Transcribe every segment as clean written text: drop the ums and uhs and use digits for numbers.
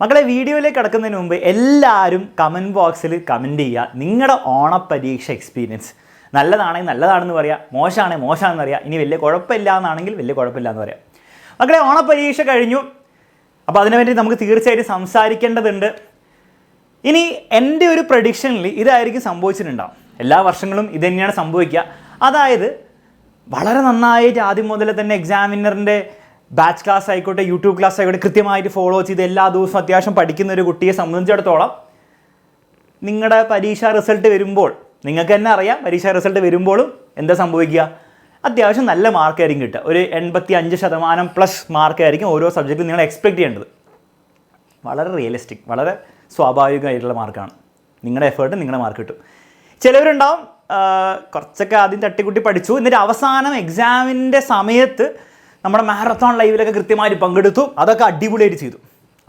മക്കളെ, വീഡിയോയിലേക്ക് കിടക്കുന്നതിന് മുമ്പ് എല്ലാവരും കമൻറ്റ് ബോക്സിൽ കമൻറ്റ് ചെയ്യുക നിങ്ങളുടെ ഓണപ്പരീക്ഷ എക്സ്പീരിയൻസ്. നല്ലതാണെങ്കിൽ നല്ലതാണെന്ന് പറയാം, മോശമാണെങ്കിൽ മോശമാണെന്ന് പറയാം, ഇനി വലിയ കുഴപ്പമില്ല എന്നാണെങ്കിൽ വലിയ കുഴപ്പമില്ല എന്ന് പറയാം. മക്കളെ, ഓണപ്പരീക്ഷ കഴിഞ്ഞു. അപ്പോൾ അതിനുവേണ്ടി നമുക്ക് തീർച്ചയായിട്ടും സംസാരിക്കേണ്ടതുണ്ട്. ഇനി എൻ്റെ ഒരു പ്രഡിക്ഷനിൽ ഇതായിരിക്കും സംഭവിച്ചിട്ടുണ്ടാവും. എല്ലാ വർഷങ്ങളും ഇത് തന്നെയാണ് സംഭവിക്കുക. അതായത് വളരെ നന്നായിട്ട് ആദ്യം മുതൽ തന്നെ എക്സാമിനറിൻ്റെ ബാച്ച് ക്ലാസ് ആയിക്കോട്ടെ, യൂട്യൂബ് ക്ലാസ് ആയിക്കോട്ടെ, കൃത്യമായിട്ട് ഫോളോ ചെയ്ത് എല്ലാ ദിവസവും അത്യാവശ്യം പഠിക്കുന്ന ഒരു കുട്ടിയെ സംബന്ധിച്ചിടത്തോളം നിങ്ങളുടെ പരീക്ഷാ റിസൾട്ട് വരുമ്പോൾ നിങ്ങൾക്ക് തന്നെ അറിയാം, പരീക്ഷാ റിസൾട്ട് വരുമ്പോഴും എന്താ സംഭവിക്കുക? അത്യാവശ്യം നല്ല മാർക്കായിരിക്കും കിട്ടുക. ഒരു 85% മാർക്കായിരിക്കും ഓരോ സബ്ജക്റ്റിലും നിങ്ങൾ എക്സ്പെക്ട് ചെയ്യേണ്ടത്. വളരെ റിയലിസ്റ്റിക്, വളരെ സ്വാഭാവികമായിട്ടുള്ള മാർക്കാണ്. നിങ്ങളുടെ എഫേർട്ട് നിങ്ങളുടെ മാർക്ക് കിട്ടും. ചിലവരുണ്ടാവും കുറച്ചൊക്കെ ആദ്യം തട്ടിക്കുട്ടി പഠിച്ചു, എന്നിട്ട് അവസാനം എക്സാമിൻ്റെ സമയത്ത് നമ്മുടെ മാരത്തോൺ ലൈവിലൊക്കെ കൃത്യമായിട്ട് പങ്കെടുത്തു, അതൊക്കെ അടിപൊളിയായിട്ട് ചെയ്തു.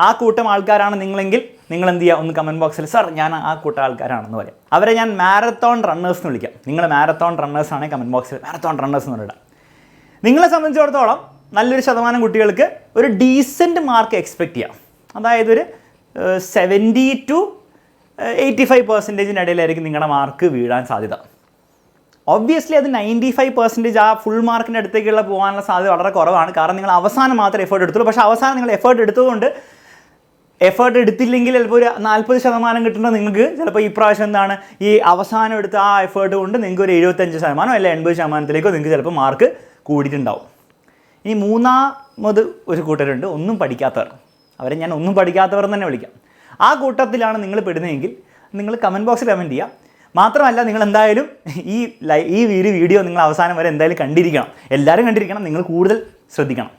ആ കൂട്ടം ആൾക്കാരാണ് നിങ്ങളെങ്കിൽ നിങ്ങൾ എന്ത് ചെയ്യുക? ഒന്ന് കമൻറ്റ് ബോക്സിൽ സർ ഞാൻ ആ കൂട്ടം ആൾക്കാരാണെന്ന് പറയാം. അവരെ ഞാൻ മാരത്തോൺ റണ്ണേഴ്സ് എന്ന് വിളിക്കാം. നിങ്ങൾ മാരത്തോൺ റണ്ണേഴ്സ് ആണെങ്കിൽ കമൻറ്റ് ബോക്സിൽ മാരത്തോൺ റണ്ണേഴ്സ് എന്ന് പറഞ്ഞിടാം. നിങ്ങളെ സംബന്ധിച്ചിടത്തോളം നല്ലൊരു ശതമാനം കുട്ടികൾക്ക് ഒരു ഡീസൻറ്റ് മാർക്ക് എക്സ്പെക്റ്റ് ചെയ്യാം. അതായത് ഒരു 70 to 85% ഇടയിലായിരിക്കും നിങ്ങളുടെ മാർക്ക് വീഴാൻ സാധ്യത. ഒബ്വിയസ്ലി അത് 95% ആ ഫുൾ മാർക്കിൻ്റെ അടുത്തേക്കുള്ള പോകാനുള്ള സാധ്യത വളരെ കുറവാണ്. കാരണം നിങ്ങൾ അവസാനം മാത്രമേ എഫേർട്ട് എടുത്തുള്ളൂ. പക്ഷേ അവസാനം നിങ്ങൾ എഫേർട്ട് എടുത്തതുകൊണ്ട് എഫേർട്ട് എടുത്തില്ലെങ്കിൽ ചിലപ്പോൾ ഒരു 40% കിട്ടുന്നത് നിങ്ങൾക്ക് ചിലപ്പോൾ ഈ പ്രാവശ്യം എന്താണ് ഈ അവസാനം എടുത്ത ആ എഫേർട്ട് കൊണ്ട് നിങ്ങൾക്ക് ഒരു 75% അല്ല 80%-ലേക്കോ നിങ്ങൾക്ക് ചിലപ്പോൾ മാർക്ക് കൂടിയിട്ടുണ്ടാവും. ഇനി മൂന്നാമത് ഒരു കൂട്ടരുണ്ട്, ഒന്നും പഠിക്കാത്തവർ. അവരെ ഞാൻ ഒന്നും പഠിക്കാത്തവർ തന്നെ വിളിക്കാം. ആ കൂട്ടത്തിലാണ് നിങ്ങൾ പെടുന്നതെങ്കിൽ നിങ്ങൾ കമൻറ്റ് ബോക്സിൽ കമൻറ്റ് ചെയ്യുക. മാത്രമല്ല, നിങ്ങൾ എന്തായാലും ഈ വീഡിയോ നിങ്ങൾ അവസാനം വരെ എന്തായാലും കണ്ടിരിക്കണം. എല്ലാവരും കണ്ടിരിക്കണം. നിങ്ങൾ കൂടുതൽ ശ്രദ്ധിക്കണം.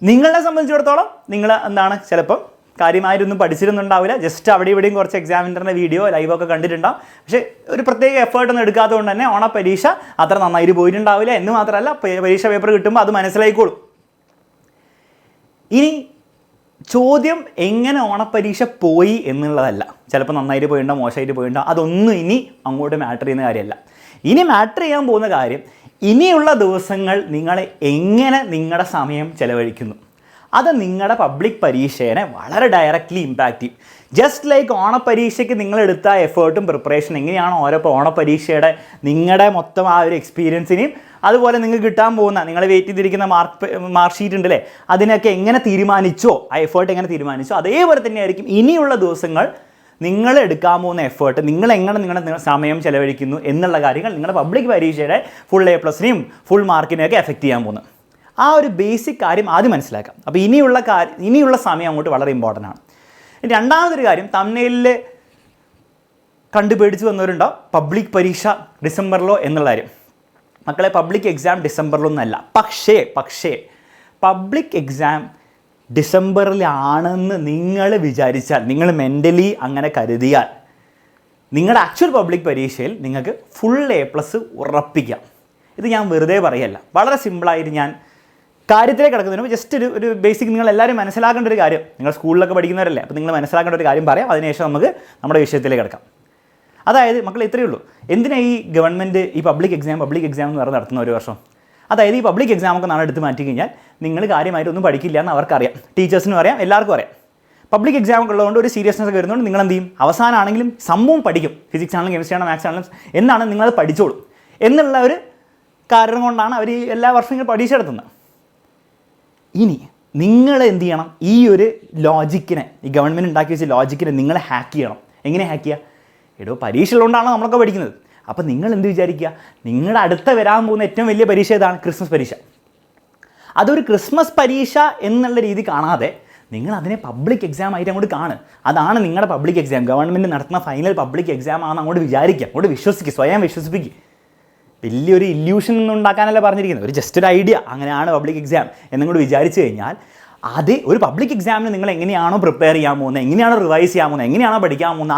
നിങ്ങളെ സംബന്ധിച്ചിടത്തോളം നിങ്ങൾ എന്താണ് ചിലപ്പം കാര്യമായിട്ടൊന്നും പഠിച്ചിരുന്നുണ്ടാവില്ല, ജസ്റ്റ് അവിടെ ഇവിടെയും കുറച്ച് എക്സാമിനറിൻ്റെ വീഡിയോ ലൈവൊക്കെ കണ്ടിട്ടുണ്ടാവും. പക്ഷേ ഒരു പ്രത്യേക എഫേർട്ടൊന്നും എടുക്കാത്തതുകൊണ്ട് തന്നെ ഓണപ്പരീക്ഷ അത്ര നന്നായിട്ട് പോയിട്ടുണ്ടാവില്ല. എന്ന് മാത്രമല്ല, പരീക്ഷ പേപ്പർ കിട്ടുമ്പോൾ അത് മനസ്സിലായിക്കോളും. ഇനി ചോദ്യം എങ്ങനെ ഓണപ്പരീക്ഷ പോയി എന്നുള്ളതല്ല. ചിലപ്പോൾ നന്നായിട്ട് പോയിട്ടുണ്ടോ മോശമായിട്ട് പോയിട്ടുണ്ടോ അതൊന്നും ഇനി അങ്ങോട്ട് മാറ്റർ ചെയ്യുന്ന കാര്യമല്ല. ഇനി മാറ്റർ ചെയ്യാൻ പോകുന്ന കാര്യം ഇനിയുള്ള ദിവസങ്ങൾ നിങ്ങൾ എങ്ങനെ നിങ്ങളുടെ സമയം ചിലവഴിക്കുന്നു. അത് നിങ്ങളുടെ പബ്ലിക് പരീക്ഷയെ വളരെ ഡയറക്റ്റ്ലി ഇമ്പാക്റ്റ് ചെയ്യും. ജസ്റ്റ് ലൈക്ക് ഓണപ്പരീക്ഷയ്ക്ക് നിങ്ങളെടുത്ത എഫേർട്ടും പ്രിപ്പറേഷൻ എങ്ങനെയാണ് ഓരോ ഓണപ്പരീക്ഷയുടെ നിങ്ങളുടെ മൊത്തം ആ ഒരു എക്സ്പീരിയൻസിനെയും അതുപോലെ നിങ്ങൾക്ക് കിട്ടാൻ പോകുന്ന നിങ്ങൾ വെയിറ്റ് ചെയ്തിരിക്കുന്ന മാർക്ക് ഷീറ്റ് ഉണ്ടല്ലേ, അതിനൊക്കെ എങ്ങനെ തീരുമാനിച്ചോ, ആ എഫേർട്ട് എങ്ങനെ തീരുമാനിച്ചോ അതേപോലെ തന്നെയായിരിക്കും ഇനിയുള്ള ദിവസങ്ങൾ നിങ്ങൾ എടുക്കാൻ പോകുന്ന എഫേർട്ട്, നിങ്ങൾ എങ്ങനെ നിങ്ങളുടെ സമയം ചിലവഴിക്കുന്നു എന്നുള്ള കാര്യങ്ങൾ നിങ്ങളുടെ പബ്ലിക് പരീക്ഷയുടെ ഫുൾ A+നെയും ഫുൾ മാർക്കിനെയൊക്കെ എഫക്റ്റ് ചെയ്യാൻ പോകുന്നു. ആ ഒരു ബേസിക് കാര്യം ആദ്യം മനസ്സിലാക്കാം. അപ്പോൾ ഇനിയുള്ള സമയം അങ്ങോട്ട് വളരെ ഇമ്പോർട്ടൻ്റ് ആണ്. രണ്ടാമതൊരു കാര്യം, തമ്മിലിൽ കണ്ടുപേടിച്ച് വന്നവരുണ്ടോ പബ്ലിക് പരീക്ഷ ഡിസംബറിലോ എന്നുള്ള കാര്യം. മക്കളെ, പബ്ലിക് എക്സാം ഡിസംബറിലൊന്നല്ല. പക്ഷേ പബ്ലിക് എക്സാം ഡിസംബറിലാണെന്ന് നിങ്ങൾ വിചാരിച്ചാൽ, നിങ്ങൾ മെൻ്റലി അങ്ങനെ കരുതിയാൽ നിങ്ങളുടെ ആക്ച്വൽ പബ്ലിക് പരീക്ഷയിൽ നിങ്ങൾക്ക് ഫുൾ A+ ഉറപ്പിക്കാം. ഇത് ഞാൻ വെറുതെ പറയല്ല. വളരെ സിമ്പിളായിട്ട് ഞാൻ കാര്യത്തിലേക്ക് കിടക്കുന്നതിന് ജസ്റ്റ് ഒരു ബേസിക് നിങ്ങൾ എല്ലാവരും മനസ്സിലാക്കേണ്ട ഒരു കാര്യം, നിങ്ങൾ സ്കൂളിലൊക്കെ പഠിക്കുന്നവരല്ലേ, അപ്പോൾ നിങ്ങൾ മനസ്സിലാക്കേണ്ട ഒരു കാര്യം പറയാം. അതിനുശേഷം നമുക്ക് നമ്മുടെ വിഷയത്തിലേക്ക് കിടക്കാം. അതായത് മക്കൾ ഇത്രയേ ഉള്ളൂ. എന്തിനാണ് ഈ ഗവൺമെൻറ് ഈ പബ്ലിക് എക്സാം എന്ന് പറഞ്ഞ് നടത്തുന്ന ഒരു വർഷം? അതായത് ഈ പബ്ലിക് എക്സാമൊക്കെ നാളെ എടുത്ത് മാറ്റി കഴിഞ്ഞാൽ നിങ്ങൾ കാര്യമായിട്ടൊന്നും പഠിക്കില്ല എന്ന് അവർക്കറിയാം, ടീച്ചേഴ്സിനും അറിയാം, എല്ലാവർക്കും അറിയാം. പബ്ലിക് എക്സാം ഒക്കെ ഉള്ളതുകൊണ്ട് ഒരു സീരിയസ്നെസ് ഒക്കെ വരുന്നതുകൊണ്ട് നിങ്ങൾ എന്ത് ചെയ്യും? അവസാനമാണെങ്കിലും സംഭവം പഠിക്കും. ഫിസിക്സ് ആണെങ്കിലും കെമിസ്ട്രി ആണെങ്കിലും മാത്സ് ആണെങ്കിലും എന്നാണ് നിങ്ങളത് പഠിച്ചോളും എന്നുള്ള ഒരു കാരണം കൊണ്ടാണ് അവർ എല്ലാ വർഷവും ഇങ്ങനെ പരീക്ഷ നടത്തുന്നത്. ഇനി നിങ്ങൾ എന്ത് ചെയ്യണം? ഈ ഒരു ലോജിക്കിനെ, ഈ ഗവൺമെൻറ് ഉണ്ടാക്കി വെച്ച ലോജിക്കിനെ നിങ്ങൾ ഹാക്ക് ചെയ്യണം. എങ്ങനെ ഹാക്ക് ചെയ്യുക? പരീക്ഷ ഉള്ളതുകൊണ്ടാണ് നമ്മളൊക്കെ പഠിക്കുന്നത്. അപ്പോൾ നിങ്ങൾ എന്ത് വിചാരിക്കുക? നിങ്ങളുടെ അടുത്ത വരാൻ പോകുന്ന ഏറ്റവും വലിയ പരീക്ഷ ഏതാണ്? ക്രിസ്മസ് പരീക്ഷ. അതൊരു ക്രിസ്മസ് പരീക്ഷ എന്നുള്ള രീതി കാണാതെ നിങ്ങൾ അതിനെ പബ്ലിക് എക്സാം ആയിട്ട് അങ്ങോട്ട് കാണുക. അതാണ് നിങ്ങളുടെ പബ്ലിക് എക്സാം. ഗവൺമെൻറ് നടത്തുന്ന ഫൈനൽ പബ്ലിക് എക്സാം ആണെന്ന് അങ്ങോട്ട് വിചാരിക്കുക, അങ്ങോട്ട് വിശ്വസിക്കുക, സ്വയം വിശ്വസിപ്പിക്കുക. വലിയൊരു ഇല്യൂഷൻ ഒന്നും ഉണ്ടാക്കാനല്ല പറഞ്ഞിരിക്കുന്നത്, ഒരു ജസ്റ്റ് ഒരു ഐഡിയ. അങ്ങനെയാണ് പബ്ലിക് എക്സാം എന്നങ്ങോട്ട് വിചാരിച്ചു കഴിഞ്ഞാൽ അത് ഒരു പബ്ലിക് എക്സാമിന് നിങ്ങൾ എങ്ങനെയാണോ പ്രിപ്പയർ ചെയ്യാൻ പോകുന്നത്, എങ്ങനെയാണോ റിവൈസ് ചെയ്യാൻ പോകുന്നത്, എങ്ങനെയാണോ പഠിക്കാൻ പോകുന്നത്,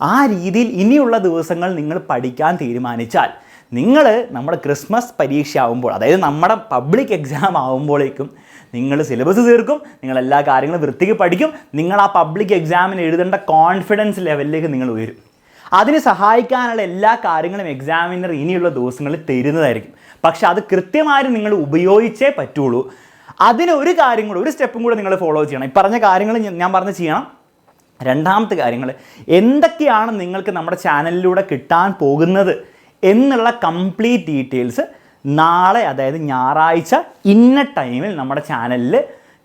ആ രീതിയിൽ ഇനിയുള്ള ദിവസങ്ങൾ നിങ്ങൾ പഠിക്കാൻ തീരുമാനിച്ചാൽ നിങ്ങൾ നമ്മുടെ ക്രിസ്മസ് പരീക്ഷ ആകുമ്പോൾ, അതായത് നമ്മുടെ പബ്ലിക് എക്സാം ആകുമ്പോഴേക്കും നിങ്ങൾ സിലബസ് തീർക്കും, നിങ്ങൾ എല്ലാ കാര്യങ്ങളും വൃത്തിക്ക് പഠിക്കും, നിങ്ങൾ ആ പബ്ലിക് എക്സാമിന് എഴുതേണ്ട കോൺഫിഡൻസ് ലെവലിലേക്ക് നിങ്ങൾ ഉയരും. അതിന് സഹായിക്കാനുള്ള എല്ലാ കാര്യങ്ങളും എക്സാമിനർ ഇനിയുള്ള ദിവസങ്ങളിൽ തരുന്നതായിരിക്കും. പക്ഷെ അത് കൃത്യമായിട്ട് നിങ്ങൾ ഉപയോഗിച്ചേ പറ്റുള്ളൂ. അതിന് ഒരു കാര്യം കൂടെ, ഒരു സ്റ്റെപ്പും കൂടെ നിങ്ങൾ ഫോളോ ചെയ്യണം. ഈ പറഞ്ഞ കാര്യങ്ങൾ ഞാൻ പറഞ്ഞ് ചെയ്യണം. രണ്ടാമത്തെ കാര്യങ്ങൾ, എന്തൊക്കെയാണ് നിങ്ങൾക്ക് നമ്മുടെ ചാനലിലൂടെ കിട്ടാൻ പോകുന്നത് എന്നുള്ള കംപ്ലീറ്റ് ഡീറ്റെയിൽസ് നാളെ, അതായത് ഞായറാഴ്ച ഇന്ന ടൈമിൽ നമ്മുടെ ചാനലിൽ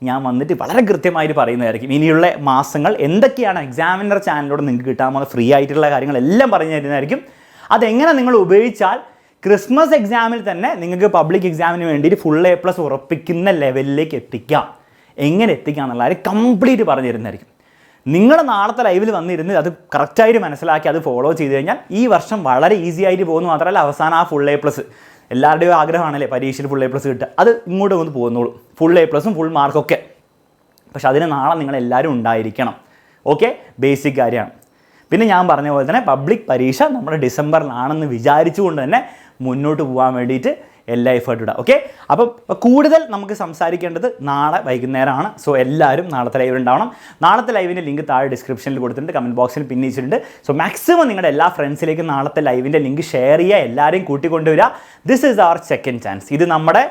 ഞാൻ വന്നിട്ട് വളരെ കൃത്യമായിട്ട് പറയുന്നതായിരിക്കും. ഇനിയുള്ള മാസങ്ങൾ എന്തൊക്കെയാണ് എക്സാമിനർ ചാനലിലൂടെ നിങ്ങൾക്ക് കിട്ടാൻ പോകുന്ന ഫ്രീ ആയിട്ടുള്ള കാര്യങ്ങളെല്ലാം പറഞ്ഞു തരുന്നതായിരിക്കും. അതെങ്ങനെ നിങ്ങൾ ഉപയോഗിച്ചാൽ ക്രിസ്മസ് എക്സാമിൽ തന്നെ നിങ്ങൾക്ക് പബ്ലിക് എക്സാമിന് വേണ്ടിയിട്ട് ഫുൾ A+ ഉറപ്പിക്കുന്ന ലെവലിലേക്ക് എത്തിക്കാം. എങ്ങനെ എത്തിക്കാം എന്നുള്ള കാര്യം കംപ്ലീറ്റ് പറഞ്ഞു തരുന്നതായിരിക്കും. നിങ്ങൾ നാളത്തെ ലൈവിൽ വന്നിരുന്ന് അത് കറക്റ്റായിട്ട് മനസ്സിലാക്കി അത് ഫോളോ ചെയ്ത് കഴിഞ്ഞാൽ ഈ വർഷം വളരെ ഈസി ആയിട്ട് പോകുന്നു. മാത്രമല്ല അവസാനം ആ ഫുൾ A+, എല്ലാവരുടെയും ആഗ്രഹമാണല്ലേ പരീക്ഷയിൽ ഫുൾ A+ കിട്ടുക, അത് ഇങ്ങോട്ട് വന്ന് പോകുന്നുള്ളൂ. ഫുൾ A+, ഫുൾ മാർക്കൊക്കെ. പക്ഷെ അതിന് നാളെ നിങ്ങളെല്ലാവരും ഉണ്ടായിരിക്കണം. ഓക്കെ, ബേസിക് കാര്യമാണ്. പിന്നെ ഞാൻ പറഞ്ഞ പോലെ തന്നെ പബ്ലിക് പരീക്ഷ നമ്മുടെ ഡിസംബറിലാണെന്ന് വിചാരിച്ചുകൊണ്ട് തന്നെ മുന്നോട്ട് പോകാൻ വേണ്ടിയിട്ട് എല്ലാ എഫേർട്ടും ഇടാം. ഓക്കെ, അപ്പം കൂടുതൽ നമുക്ക് സംസാരിക്കേണ്ടത് നാളെ വൈകുന്നേരമാണ്. സോ എല്ലാവരും നാളത്തെ ലൈവ് ഉണ്ടാവണം. നാളത്തെ ലൈവിൻ്റെ ലിങ്ക് താഴെ ഡിസ്ക്രിപ്ഷനിൽ കൊടുത്തിട്ടുണ്ട്, കമൻറ്റ് ബോക്സിൽ പിൻ ചെയ്തിട്ടുണ്ട്. സോ മാക്സിമം നിങ്ങളുടെ എല്ലാ ഫ്രണ്ട്സിലേക്കും നാളത്തെ ലൈവിൻ്റെ ലിങ്ക് ഷെയർ ചെയ്യുക, എല്ലാവരെയും കൂട്ടിക്കൊണ്ടുവരിക. This is our second chance. ഇത് നമ്മുടെ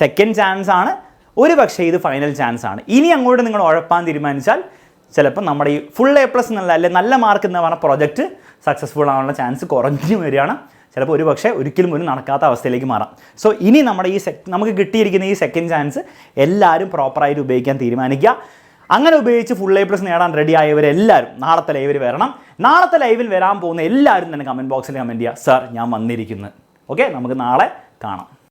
സെക്കൻഡ് ചാൻസ് ആണ്. ഒരു പക്ഷേ ഇത് ഫൈനൽ ചാൻസ് ആണ്. ഇനി അങ്ങോട്ട് നിങ്ങൾ ഉഴപ്പാൻ തീരുമാനിച്ചാൽ ചിലപ്പോൾ നമ്മുടെ ഈ ഫുൾ A+ എന്നുള്ള അല്ലെങ്കിൽ നല്ല മാർക്ക് എന്ന് പറഞ്ഞ പ്രോജക്റ്റ് സക്സസ്ഫുൾ ആവാനുള്ള ചാൻസ് കുറഞ്ഞു വരികയാണ്. ചിലപ്പോൾ ഒരു പക്ഷേ ഒരിക്കലും ഒരു നടക്കാത്ത അവസ്ഥയിലേക്ക് മാറാം. സോ ഇനി നമ്മുടെ ഈ നമുക്ക് കിട്ടിയിരിക്കുന്ന ഈ സെക്കൻഡ് ചാൻസ് എല്ലാവരും പ്രോപ്പറായിട്ട് ഉപയോഗിക്കാൻ തീരുമാനിക്കുക. അങ്ങനെ ഉപയോഗിച്ച് ഫുൾ A+ നേടാൻ റെഡി ആയവരെല്ലാവരും നാളത്തെ ലൈവിൽ വരണം. നാളത്തെ ലൈവിൽ വരാൻ പോകുന്ന എല്ലാവരും തന്നെ കമൻറ്റ് ബോക്സിൽ കമൻറ്റ് ചെയ്യുക, സർ ഞാൻ വന്നിരിക്കുന്നു. ഓക്കെ, നമുക്ക് നാളെ കാണാം.